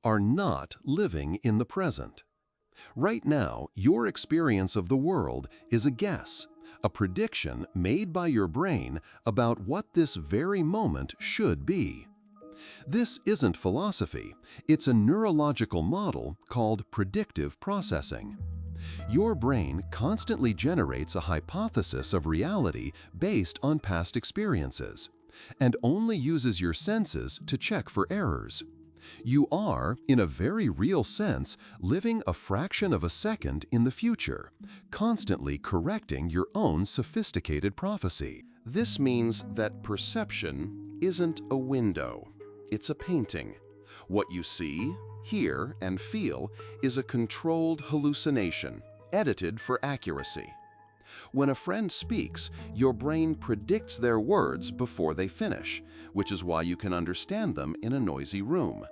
are not living in the present. Right now, your experience of the world is a guess, a prediction made by your brain about what this very moment should be. This isn't philosophy, it's a neurological model called predictive processing. Your brain constantly generates a hypothesis of reality based on past experiences, and only uses your senses to check for errors. You are, in a very real sense, living a fraction of a second in the future, constantly correcting your own sophisticated prophecy. This means that perception isn't a window, it's a painting. What you see, hear, and feel is a controlled hallucination, edited for accuracy. When a friend speaks, your brain predicts their words before they finish, which is why you can understand them in a noisy room.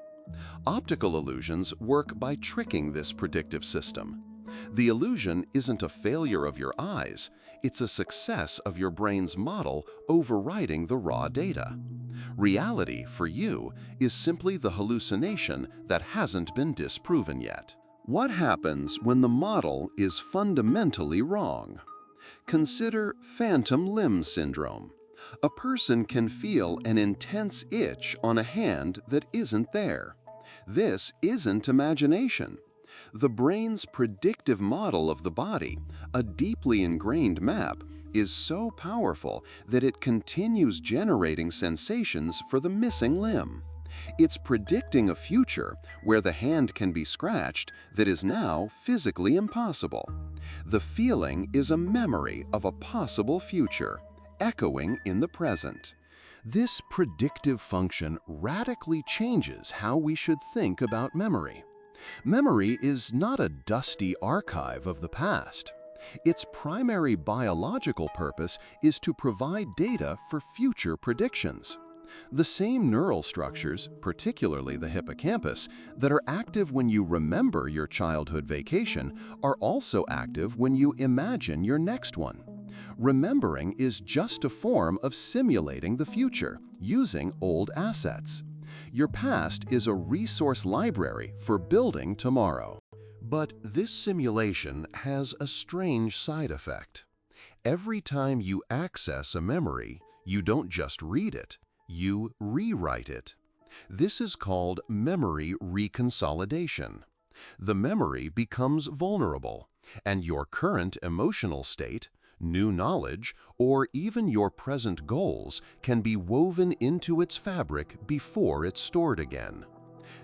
Optical illusions work by tricking this predictive system. The illusion isn't a failure of your eyes, it's a success of your brain's model overriding the raw data. Reality, for you, is simply the hallucination that hasn't been disproven yet. What happens when the model is fundamentally wrong? Consider phantom limb syndrome. A person can feel an intense itch on a hand that isn't there. This isn't imagination. The brain's predictive model of the body, a deeply ingrained map, is so powerful that it continues generating sensations for the missing limb. It's predicting a future where the hand can be scratched that is now physically impossible. The feeling is a memory of a possible future, echoing in the present. This predictive function radically changes how we should think about memory. Memory is not a dusty archive of the past. Its primary biological purpose is to provide data for future predictions. The same neural structures, particularly the hippocampus, that are active when you remember your childhood vacation are also active when you imagine your next one. Remembering is just a form of simulating the future, using old assets. Your past is a resource library for building tomorrow. But this simulation has a strange side effect. Every time you access a memory, you don't just read it, you rewrite it. This is called memory reconsolidation. The memory becomes vulnerable, and your current emotional state, new knowledge, or even your present goals can be woven into its fabric before it's stored again.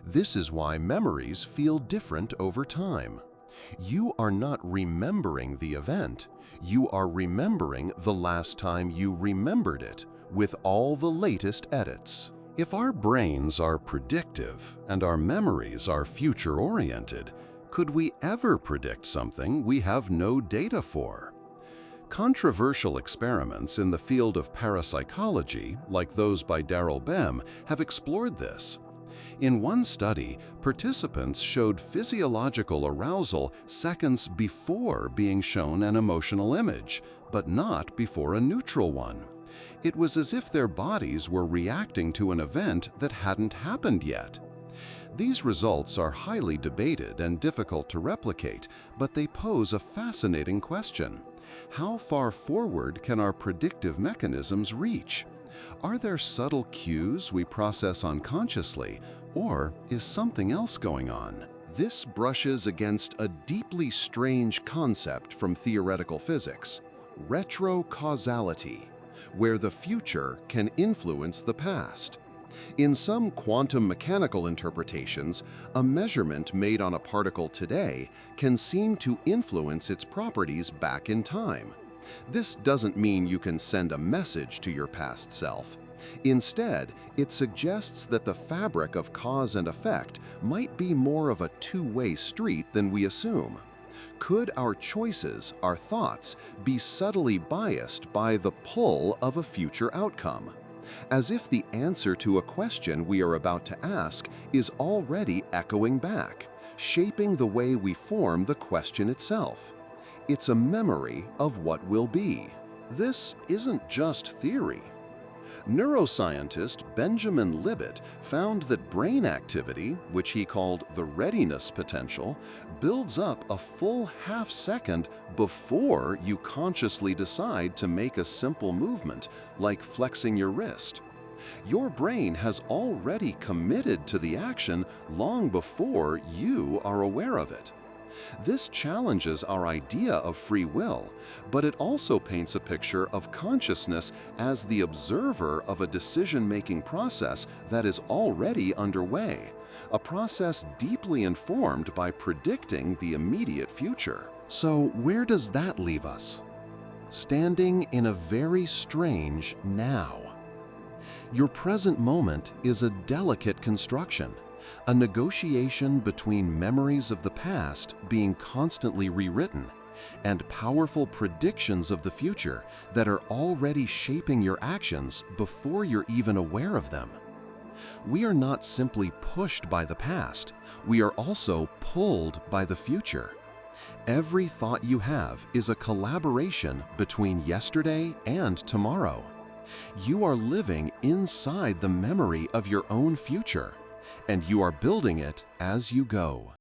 This is why memories feel different over time. You are not remembering the event, you are remembering the last time you remembered it, with all the latest edits. If our brains are predictive and our memories are future-oriented, could we ever predict something we have no data for? Controversial experiments in the field of parapsychology, like those by Daryl Bem, have explored this. In one study, participants showed physiological arousal seconds before being shown an emotional image, but not before a neutral one. It was as if their bodies were reacting to an event that hadn't happened yet. These results are highly debated and difficult to replicate, but they pose a fascinating question. How far forward can our predictive mechanisms reach? Are there subtle cues we process unconsciously, or is something else going on? This brushes against a deeply strange concept from theoretical physics, retrocausality, where the future can influence the past. In some quantum mechanical interpretations, a measurement made on a particle today can seem to influence its properties back in time. This doesn't mean you can send a message to your past self. Instead, it suggests that the fabric of cause and effect might be more of a two-way street than we assume. Could our choices, our thoughts, be subtly biased by the pull of a future outcome? As if the answer to a question we are about to ask is already echoing back, shaping the way we form the question itself. It's a memory of what will be. This isn't just theory. Neuroscientist Benjamin Libet found that brain activity, which he called the readiness potential, builds up a full half-second before you consciously decide to make a simple movement, like flexing your wrist. Your brain has already committed to the action long before you are aware of it. This challenges our idea of free will, but it also paints a picture of consciousness as the observer of a decision-making process that is already underway, a process deeply informed by predicting the immediate future. So where does that leave us? Standing in a very strange now. Your present moment is a delicate construction, a negotiation between memories of the past being constantly rewritten and powerful predictions of the future that are already shaping your actions before you're even aware of them. We are not simply pushed by the past, we are also pulled by the future. Every thought you have is a collaboration between yesterday and tomorrow. You are living inside the memory of your own future, and you are building it as you go.